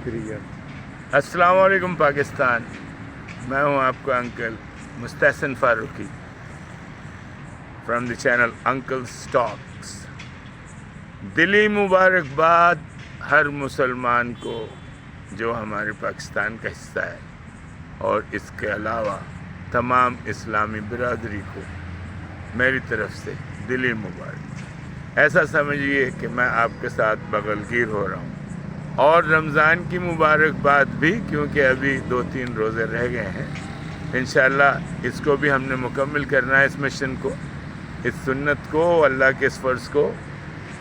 شکریہ. السلام علیکم پاکستان. میں ہوں آپ کا uncle Mustahsan Farooqui from the channel uncle stocks. دلی مبارکباد ہر مسلمان کو جو ہمارے پاکستان کا حصہ ہے، اور اس کے علاوہ تمام اسلامی برادری کو میری طرف سے دلی مبارک. ایسا سمجھیے کہ میں آپ کے ساتھ بغل گیر ہو رہا ہوں. اور رمضان کی مبارکباد بھی، کیونکہ ابھی 2-3 روزے رہ گئے ہیں. انشاءاللہ اس کو بھی ہم نے مکمل کرنا ہے، اس مشن کو، اس سنت کو، اللہ کے اس فرض کو.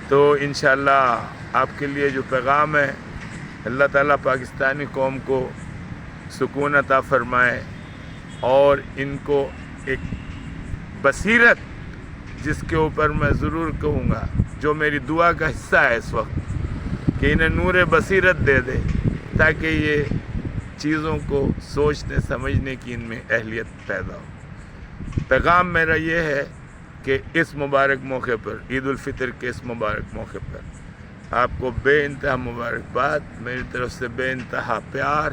تو انشاءاللہ آپ کے لیے جو پیغام ہے، اللہ تعالیٰ پاکستانی قوم کو سکون عطا فرمائے، اور ان کو ایک بصیرت، جس کے اوپر میں ضرور کہوں گا، جو میری دعا کا حصہ ہے اس وقت، کہ انہیں نور بصیرت دے دے، تاکہ یہ چیزوں کو سوچنے سمجھنے کی ان میں اہلیت پیدا ہو. پیغام میرا یہ ہے کہ اس مبارک موقع پر، عید الفطر کے اس مبارک موقع پر، آپ کو بے انتہا مبارکباد، میری طرف سے بے انتہا پیار.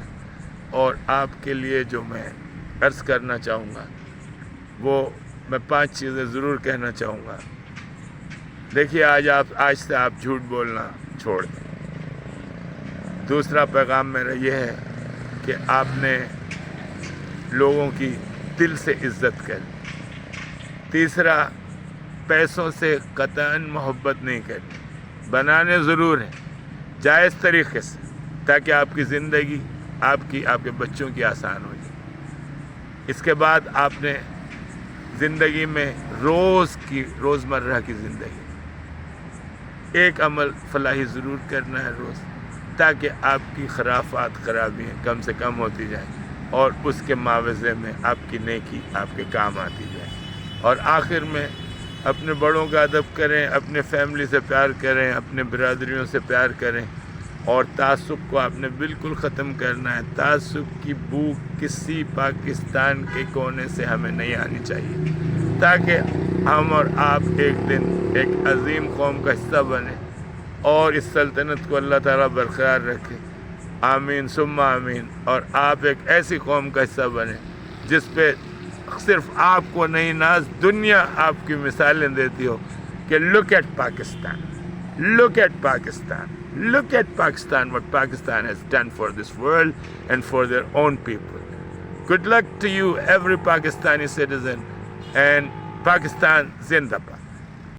اور آپ کے لیے جو میں عرض کرنا چاہوں گا، وہ میں 5 چیزیں ضرور کہنا چاہوں گا. دیکھیے، آج سے آپ جھوٹ بولنا چھوڑ دیں. دوسرا پیغام میرا یہ ہے کہ آپ نے لوگوں کی دل سے عزت کرنی. تیسرا، پیسوں سے قطعاً محبت نہیں کرنی. بنانے ضرور ہیں، جائز طریقے سے، تاکہ آپ کی زندگی، آپ کے بچوں کی آسان ہو جائے. اس کے بعد آپ نے زندگی میں روزمرہ کی زندگی ایک عمل فلاحی ضرور کرنا ہے روز، تاکہ آپ کی خرابیاں کم سے کم ہوتی جائیں، اور اس کے معاوضے میں آپ کی نیکی آپ کے کام آتی جائے. اور آخر میں اپنے بڑوں کا ادب کریں، اپنے فیملی سے پیار کریں، اپنے برادریوں سے پیار کریں، اور تعصب کو آپ نے بالکل ختم کرنا ہے. تعصب کی بو کسی پاکستان کے کونے سے ہمیں نہیں آنی چاہیے، تاکہ ہم اور آپ ایک دن ایک عظیم قوم کا حصہ بنیں، اور اس سلطنت کو اللہ تعالیٰ برقرار رکھے. آمین ثم آمین. اور آپ ایک ایسی قوم کا حصہ بنیں جس پہ صرف آپ کو نہیں، ناز دنیا آپ کی مثالیں دیتی ہو کہ look at Pakistan, look at Pakistan, look at Pakistan, what Pakistan has done for this world and for their own people. Good luck to you, every Pakistani citizen, and Pakistan Zindabad.